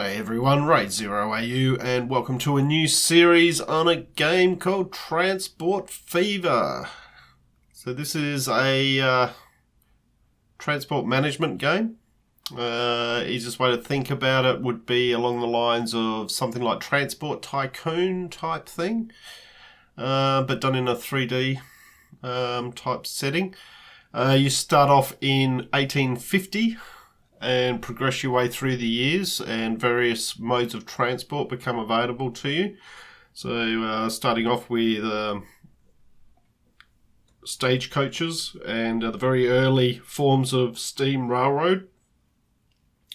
G'day everyone, Raid0AU, and welcome to a new series on a game called Transport Fever. So this is a transport management game. Easiest way to think about it would be along the lines of something like Transport Tycoon type thing, but done in a 3D type setting. You start off in 1850 and progress your way through the years, and various modes of transport become available to you. So starting off with stagecoaches and the very early forms of steam railroad,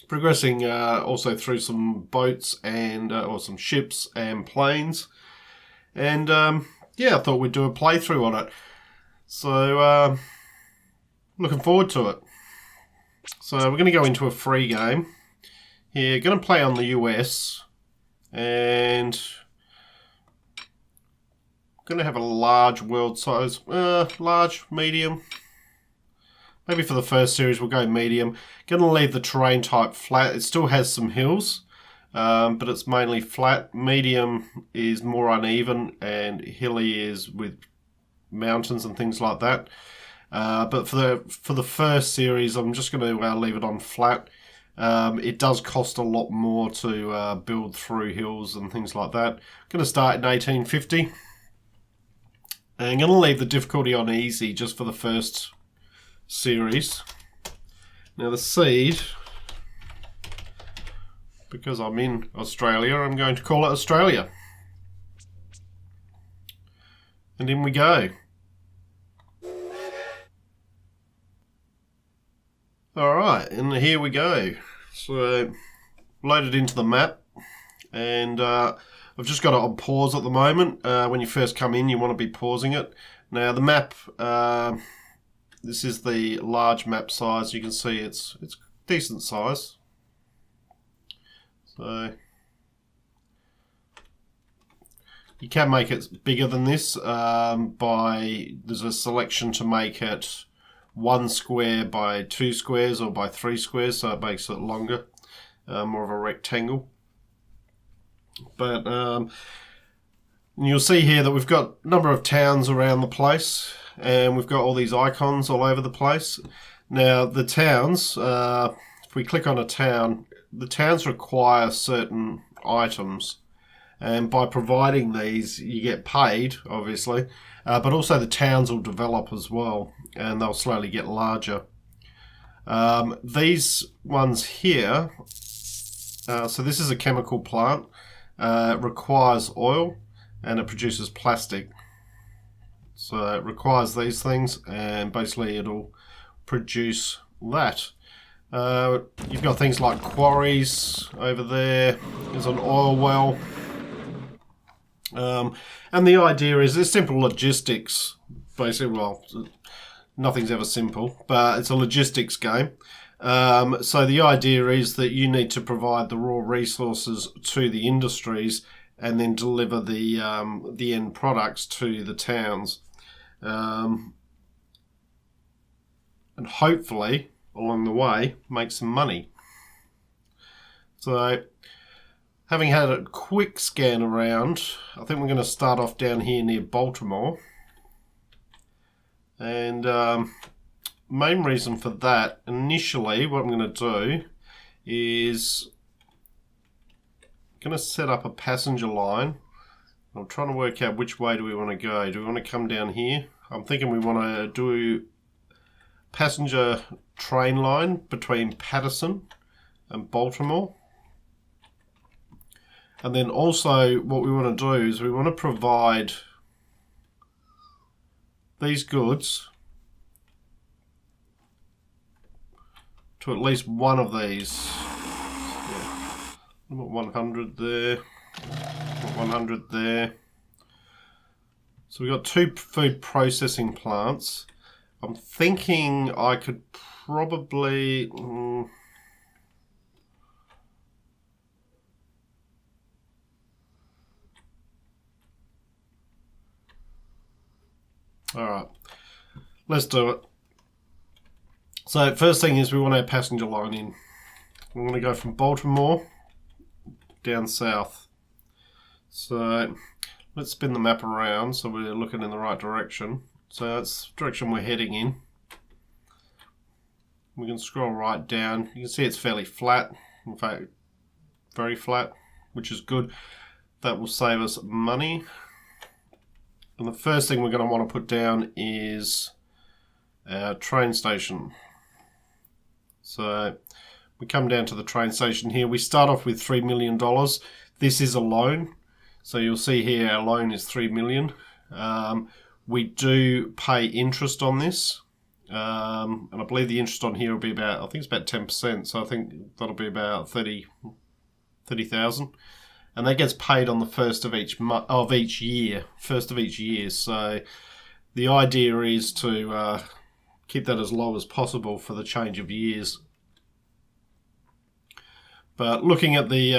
progressing also through some boats and or some ships and planes. And yeah, I thought we'd do a playthrough on it. So looking forward to it. So we're going to go into a free game here. Going to play on the US, and going to have a large world size, large, medium. Maybe for the first series we'll go medium. Going to leave the terrain type flat. It still has some hills, but it's mainly flat. Medium is more uneven, and hilly is with mountains and things like that. But for the first series, I'm just going to leave it on flat. It does cost a lot more to build through hills and things like that. I'm going to start in 1850. And I'm going to leave the difficulty on easy just for the first series. Now the seed, because I'm in Australia, I'm going to call it Australia. And in we go. Alright, and here we go. So, loaded into the map, and I've just got it on pause at the moment. When you first come in, you want to be pausing it. Now the map, this is the large map size. You can see it's decent size. So, you can make it bigger than this there's a selection to make it 1 square by 2 squares or by 3 squares, so it makes it longer, more of a rectangle. But you'll see here that we've got a number of towns around the place, and we've got all these icons all over the place. Now the towns, if we click on a town, the towns require certain items, and by providing these you get paid, obviously, but also the towns will develop as well, and they'll slowly get larger. These ones here, so this is a chemical plant. It requires oil, and it produces plastic. So it requires these things, and basically it'll produce that. You've got things like quarries over there. There's an oil well. And the idea is it's simple logistics, basically. Well, nothing's ever simple, but it's a logistics game. So the idea is that you need to provide the raw resources to the industries and then deliver the end products to the towns. And hopefully, along the way, make some money. So, having had a quick scan around, I think we're going to start off down here near Baltimore. And main reason for that, initially, what I'm going to do is going to set up a passenger line. I'm trying to work out which way do we want to go. Do we want to come down here? I'm thinking we want to do passenger train line between Patterson and Baltimore. And then also what we want to do is we want to provide these goods to at least one of these. Yeah. 100 there, 100 there. So we've got 2 food processing plants. I'm thinking I could probably... Alright, let's do it. So first thing is we want our passenger line in. We want to go from Baltimore down south. So let's spin the map around so we're looking in the right direction. So that's the direction we're heading in. We can scroll right down. You can see it's fairly flat. In fact, very flat, which is good. That will save us money. And the first thing we're going to want to put down is our train station. So we come down to the train station here. We start off with $3 million. This is a loan. So you'll see here our loan is $3 million. We do pay interest on this. And I believe the interest on here will be about, I think it's about 10%. So I think that'll be about 30,000. And that gets paid on the first of each year. First of each year. So the idea is to keep that as low as possible for the change of years. But looking at the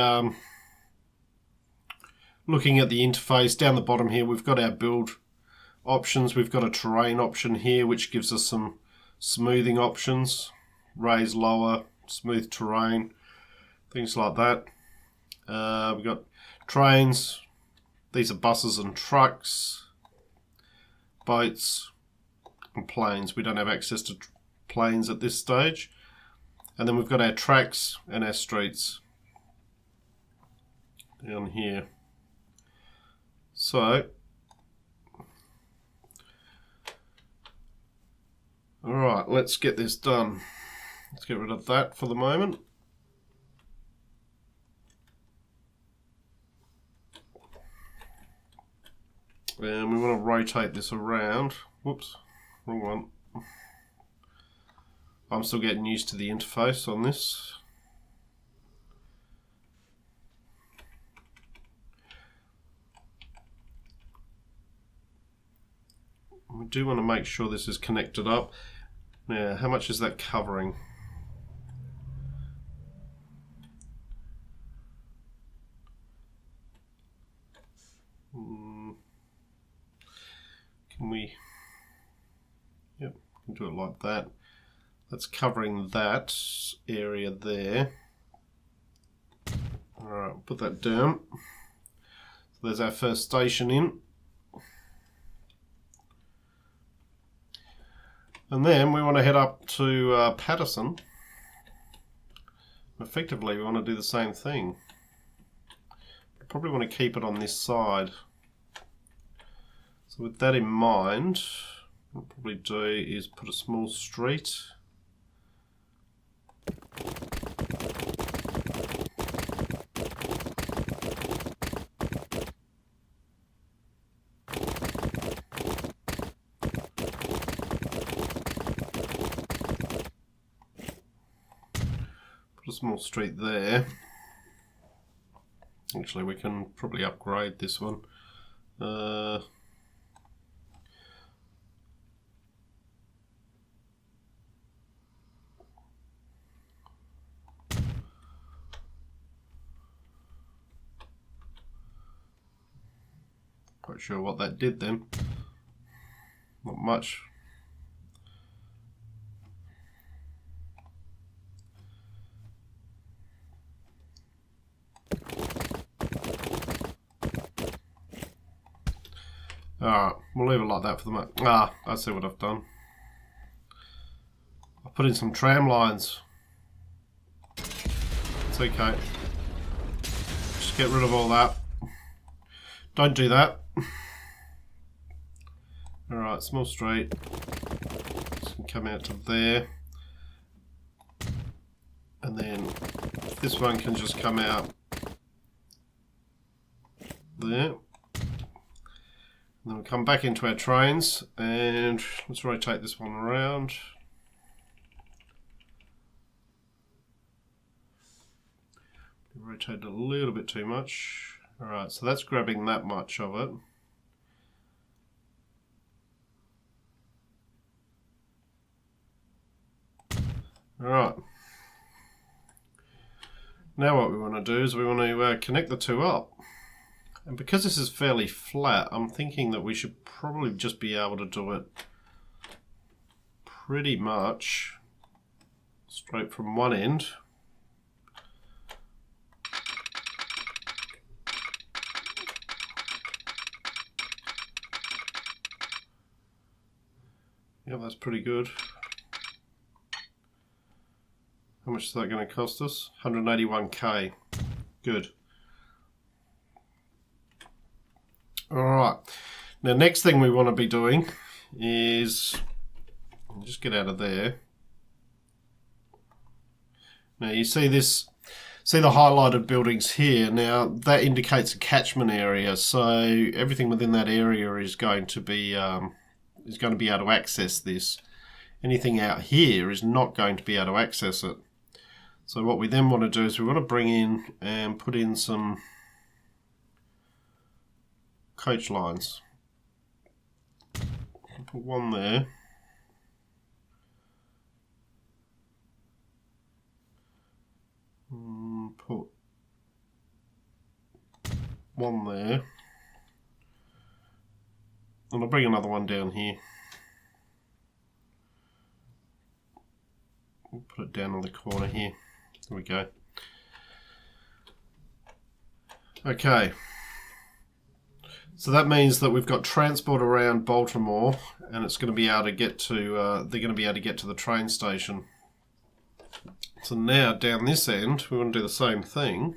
interface down the bottom here, we've got our build options. We've got a terrain option here, which gives us some smoothing options, raise, lower, smooth terrain, things like that. We've got trains. These are buses and trucks, boats, and planes. We don't have access to planes at this stage. And then we've got our tracks and our streets down here. So, alright, let's get this done. Let's get rid of that for the moment. And we want to rotate this around. Whoops, wrong one. I'm still getting used to the interface on this. We do want to make sure this is connected up. Now, how much is that covering? Can we? Yep, we can do it like that. That's covering that area there. Alright, put that down. So there's our first station in. And then we want to head up to Patterson. Effectively, we want to do the same thing. We probably want to keep it on this side. So with that in mind, what we'll probably do is put a small street. Put a small street there. Actually, we can probably upgrade this one. Quite sure what that did then. Not much. Alright, we'll leave it like that for the moment. Ah, I see what I've done. I've put in some tram lines. It's okay. Just get rid of all that. Don't do that. Alright, small street. This can come out to there. And then this one can just come out there. And then we'll come back into our trains and let's rotate this one around. Rotate it a little bit too much. Alright, so that's grabbing that much of it. Alright. Now what we want to do is we want to connect the two up. And because this is fairly flat, I'm thinking that we should probably just be able to do it pretty much straight from one end. Yeah, that's pretty good. How much is that going to cost us? 181k. Good. Alright. Now, next thing we want to be doing is... just get out of there. Now, you see this... see the highlighted buildings here. Now, that indicates a catchment area. So, everything within that area is going to be able to access this. Anything out here is not going to be able to access it. So what we then want to do is we want to bring in and put in some coach lines. Put one there. Put one there. And I'll bring another one down here. We'll put it down on the corner here. There we go. Okay. So that means that we've got transport around Baltimore, and it's going to be able to get to. They're going to be able to get to the train station. So now down this end, we want to do the same thing,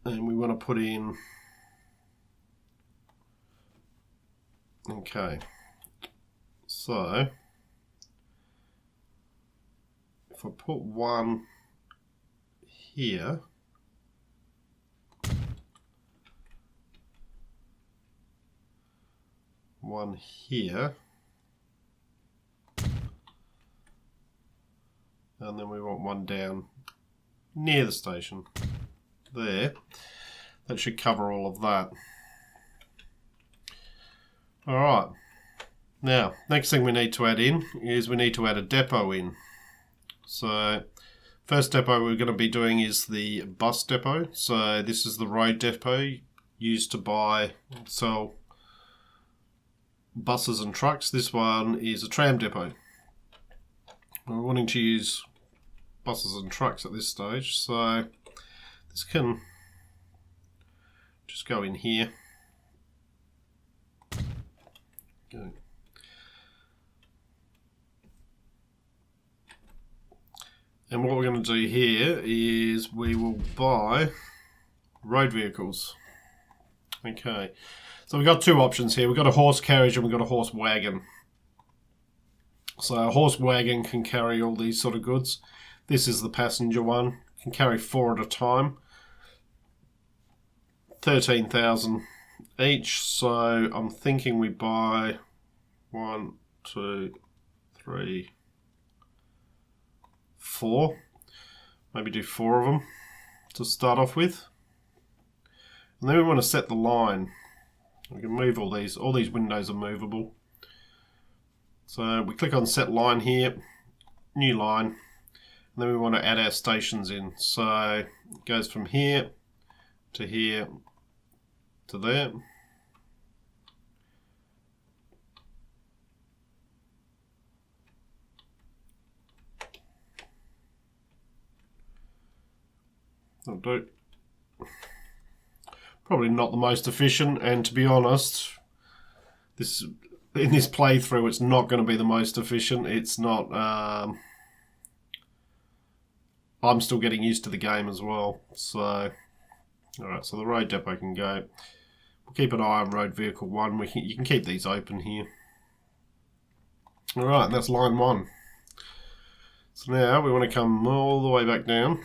and we want to put in. Okay. So. If I put one here, one here, and then we want one down near the station there, that should cover all of that. Alright, now next thing we need to add in is we need to add a depot in. So, first depot we're going to be doing is the bus depot. So this is the road depot used to buy, sell buses and trucks. This one is a tram depot. We're wanting to use buses and trucks at this stage, so this can just go in here. Go. And what we're going to do here is we will buy road vehicles. Okay, so we've got two options here. We've got a horse carriage and we've got a horse wagon. So a horse wagon can carry all these sort of goods. This is the passenger one. It can carry 4 at a time. 13,000 each. So I'm thinking we buy 1, 2, 3, 4, maybe do 4 of them to start off with, and then we want to set the line. We can move all these windows are movable, so we click on set line here, new line, and then we want to add our stations in. So it goes from here to there. That'll do. Probably not the most efficient, and to be honest, in this playthrough it's not going to be the most efficient. It's not. I'm still getting used to the game as well. So, alright, so the road depot can go. We'll keep an eye on road vehicle 1. You can keep these open here. Alright, that's line 1. So now we want to come all the way back down.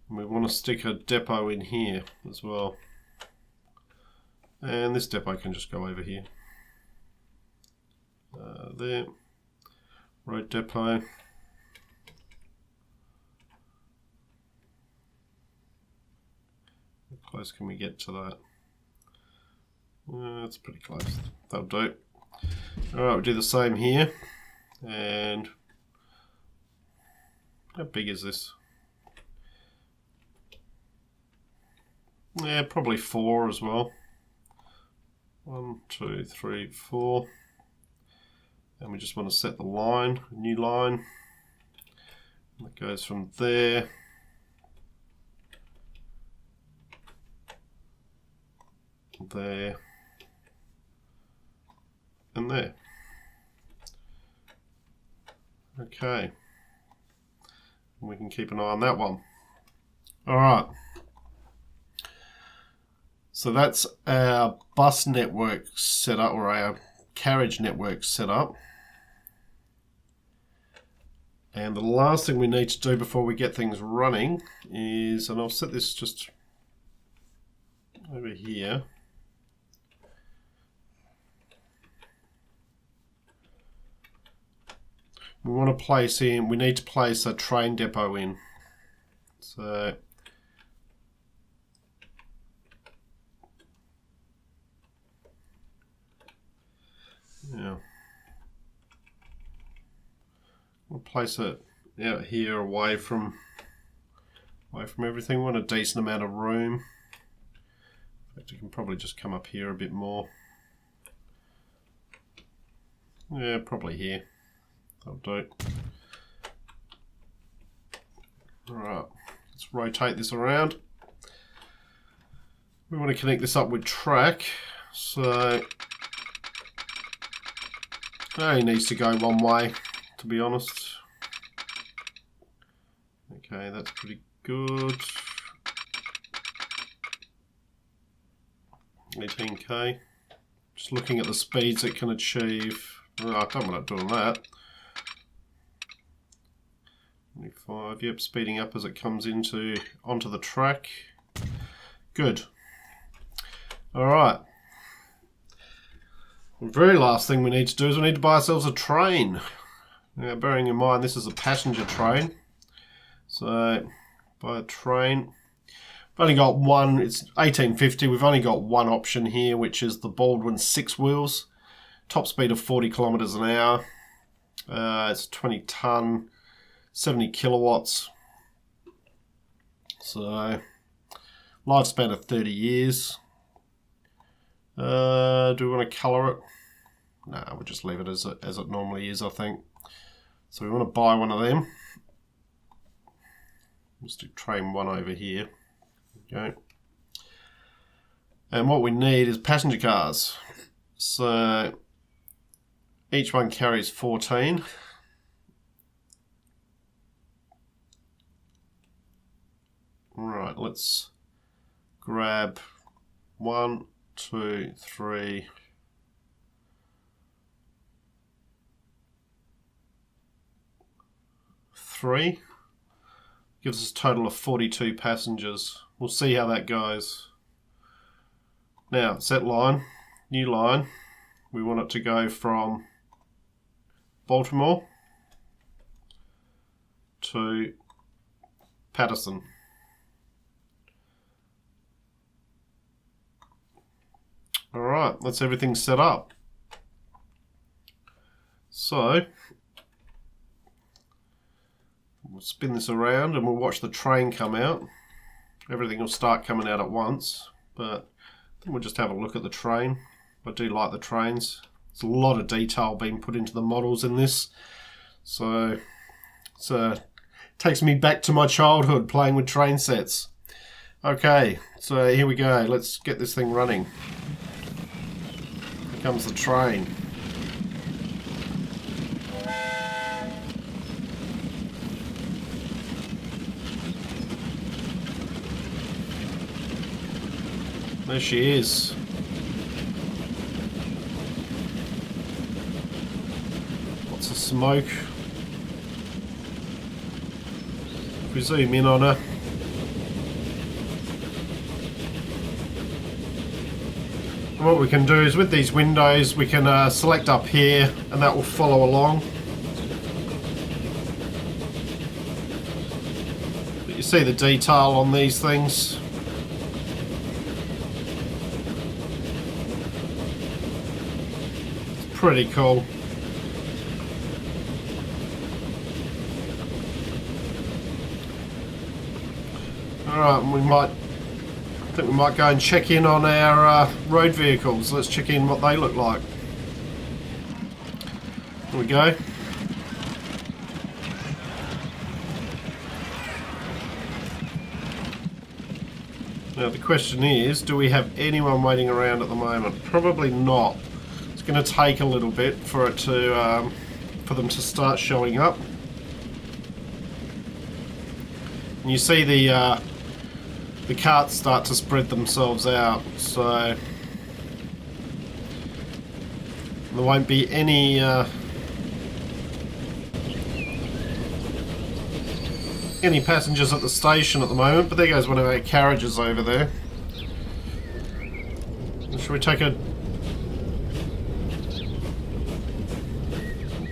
And we want to stick a depot in here as well. And this depot can just go over here. There. Road depot. How close can we get to that? It's pretty close. That'll do. Alright, we'll do the same here. And how big is this? Yeah, probably 4 as well. 1, 2, 3, 4. And we just want to set the line, a new line. That goes from there there, and there. Okay. We can keep an eye on that one. Alright. So that's our bus network set up, or our carriage network set up. And the last thing we need to do before we get things running is, and I'll set this just over here. We want to place in, we need to place a train depot in. So yeah, we'll place it out here away from everything. We want a decent amount of room. In fact, you can probably just come up here a bit more. Yeah, probably here. That'll do. Alright, let's rotate this around. We want to connect this up with track, so it only needs to go one way, to be honest. Okay, that's pretty good. 18k. Just looking at the speeds it can achieve. Oh, I don't want it doing that. 25, yep, speeding up as it comes onto the track. Good. Alright. The very last thing we need to do is we need to buy ourselves a train. Now, bearing in mind this is a passenger train. So, buy a train. We've only got one, it's 1850, we've only got one option here, which is the Baldwin 6 wheels. Top speed of 40 kilometers an hour. It's 20 ton. 70 kilowatts, so lifespan of 30 years. Do we want to colour it? No, we'll just leave it as it normally is, I think. So we want to buy one of them. Let's do train one over here. Okay. And what we need is passenger cars. So each one carries 14. Right, let's grab 1, 2, 3, 3. Gives us a total of 42 passengers. We'll see how that goes. Now, set line, new line. We want it to go from Baltimore to Patterson. Alright, that's everything set up. So, we'll spin this around and we'll watch the train come out. Everything will start coming out at once, but then we'll just have a look at the train. I do like the trains. There's a lot of detail being put into the models in this. So, it takes me back to my childhood playing with train sets. Okay, so here we go. Let's get this thing running. Here comes the train. There she is. Lots of smoke. If we zoom in on her. And what we can do is with these windows we can select up here and that will follow along. But you see the detail on these things. It's pretty cool. Alright, I think we might go and check in on our road vehicles. Let's check in what they look like. Here we go. Now the question is, do we have anyone waiting around at the moment? Probably not. It's going to take a little bit for it to, for them to start showing up. And you see the carts start to spread themselves out, so there won't be any passengers at the station at the moment. But there goes one of our carriages over there. Should we take a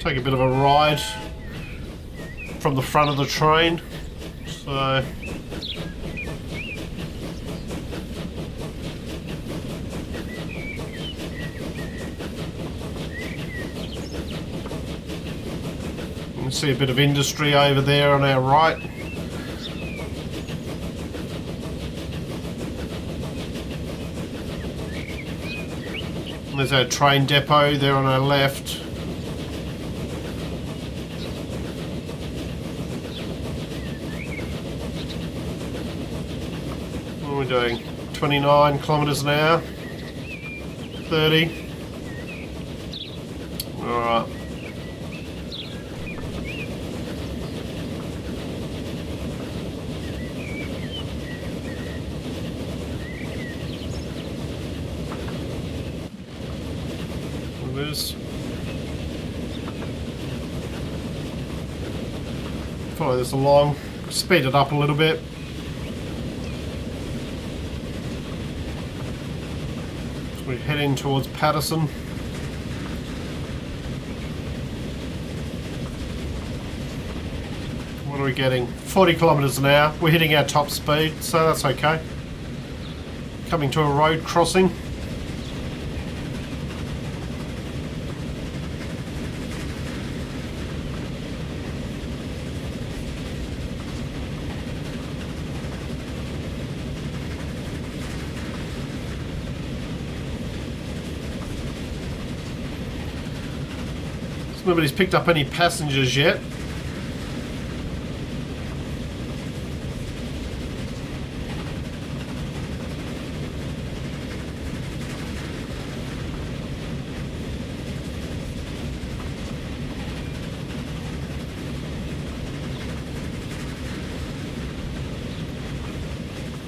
bit of a ride from the front of the train? So you can see a bit of industry over there on our right. And there's our train depot there on our left. What are we doing? 29 kilometers an hour? 30? Alright. Follow this along, speed it up a little bit. We're heading towards Patterson. What are we getting? 40 kilometers an hour. We're hitting our top speed, so that's okay. Coming to a road crossing. Nobody's picked up any passengers yet.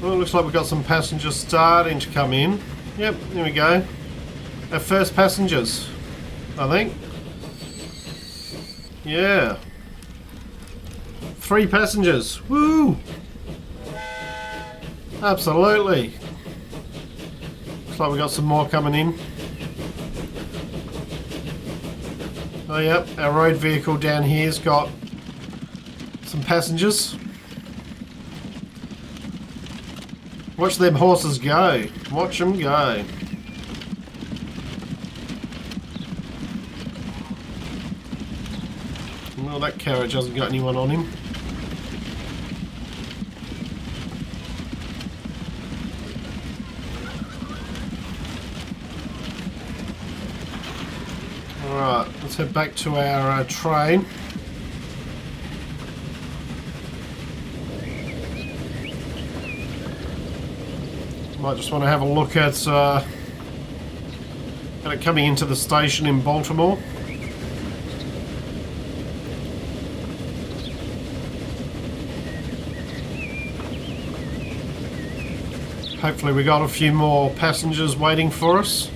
Well, it looks like we've got some passengers starting to come in. Yep, here we go. Our first passengers, I think. Yeah. 3 passengers. Woo! Absolutely. Looks like we got some more coming in. Oh yep, our road vehicle down here's got some passengers. Watch them horses go. Watch them go. Well, that carriage hasn't got anyone on him. Alright, let's head back to our train. Might just want to have a look at it coming into the station in Baltimore. Hopefully we got a few more passengers waiting for us.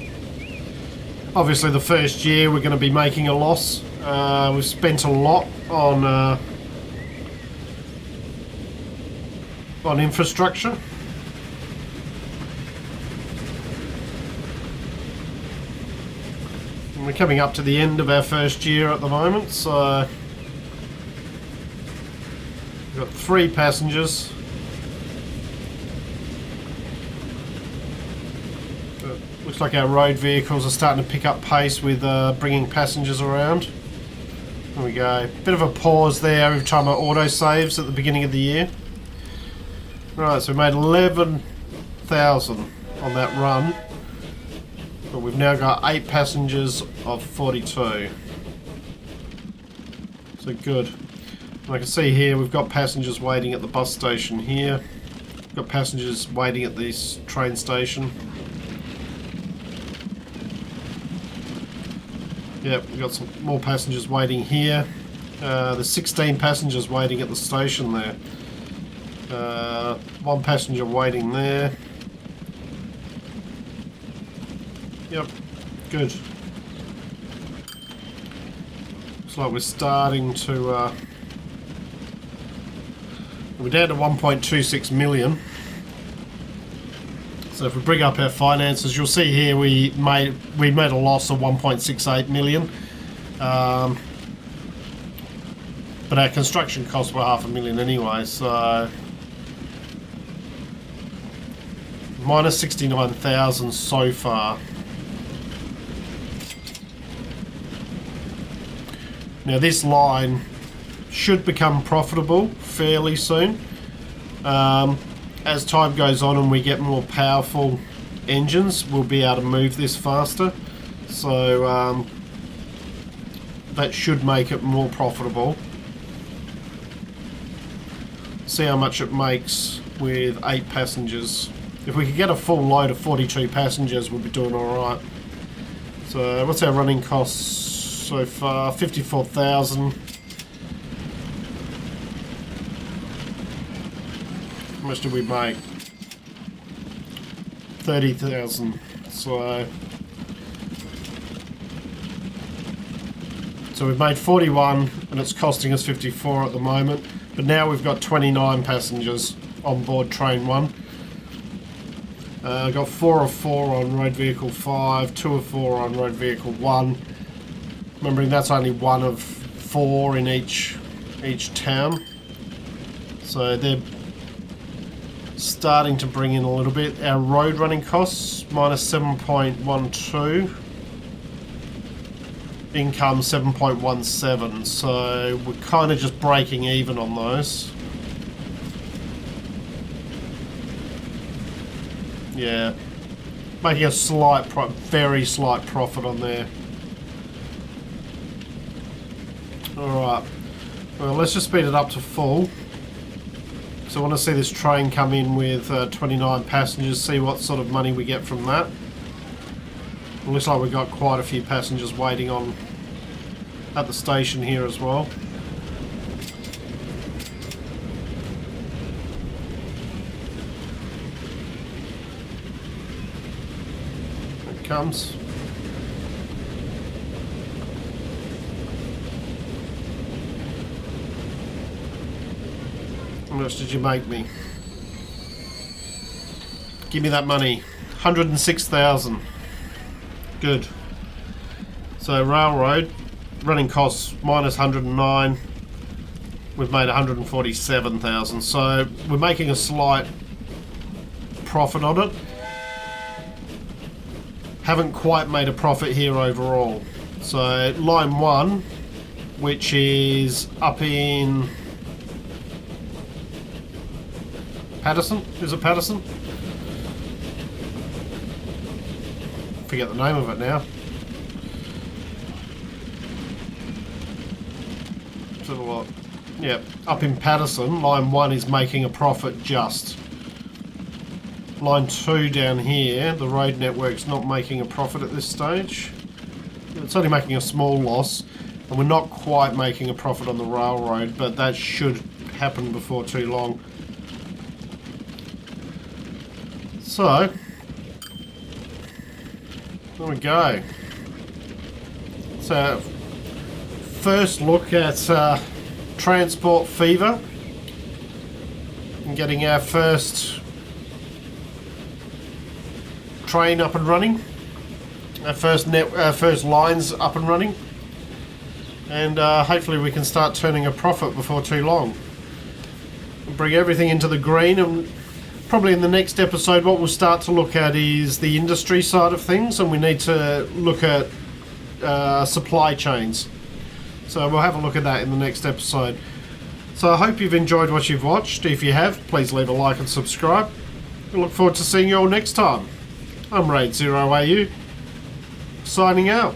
Obviously the first year we're going to be making a loss. We've spent a lot on infrastructure. And we're coming up to the end of our first year at the moment, so we've got 3 passengers. Looks like our road vehicles are starting to pick up pace with bringing passengers around. There we go. Bit of a pause there every time our auto saves at the beginning of the year. Right, so we made 11,000 on that run. But we've now got 8 passengers of 42. So good. And I can see here we've got passengers waiting at the bus station here. Got passengers waiting at this train station. Yep, we've got some more passengers waiting here. There's 16 passengers waiting at the station there. One passenger waiting there. Yep, good. Looks like we're starting to... we're down to 1.26 million. So if we bring up our finances, you'll see here we made a loss of 1.68 million. But our construction costs were $500,000 anyway, so minus 69,000 so far. Now this line should become profitable fairly soon. As time goes on and we get more powerful engines, we'll be able to move this faster. So that should make it more profitable. See how much it makes with 8 passengers. If we could get a full load of 42 passengers, we'll be doing alright. So what's our running costs so far? 54,000. How much did we make? 30,000. So we've made 41 and it's costing us 54 at the moment. But now we've got 29 passengers on board train 1. Got 4 of 4 on road vehicle 5, 2 of 4 on road vehicle 1. Remembering that's only 1 of 4 in each town. So they're starting to bring in a little bit. Our road running costs minus 7.12. Income 7.17, so we're kind of just breaking even on those. Yeah, making a very slight profit on there. Alright, well let's just speed it up to full. So I want to see this train come in with 29 passengers, see what sort of money we get from that. It looks like we've got quite a few passengers waiting on at the station here as well. Here it comes. How much did you make me? Give me that money. 106,000. Good. So railroad running costs minus 109. We've made 147,000. So we're making a slight profit on it. Haven't quite made a profit here overall. So line 1, which is up in Patterson. Is it Patterson? Forget the name of it now. So what? Yeah, up in Patterson, line 1 is making a profit just. Line 2 down here, the road network's not making a profit at this stage. It's only making a small loss, and we're not quite making a profit on the railroad, but that should happen before too long. So, there we go. So, first look at transport fever and getting our first train up and running, our first lines up and running, and hopefully we can start turning a profit before too long. We'll bring everything into the green, and probably in the next episode what we'll start to look at is the industry side of things, and we need to look at supply chains. So we'll have a look at that in the next episode. So I hope you've enjoyed what you've watched. If you have, please leave a like and subscribe. I look forward to seeing you all next time. I'm Raid 0AU, signing out.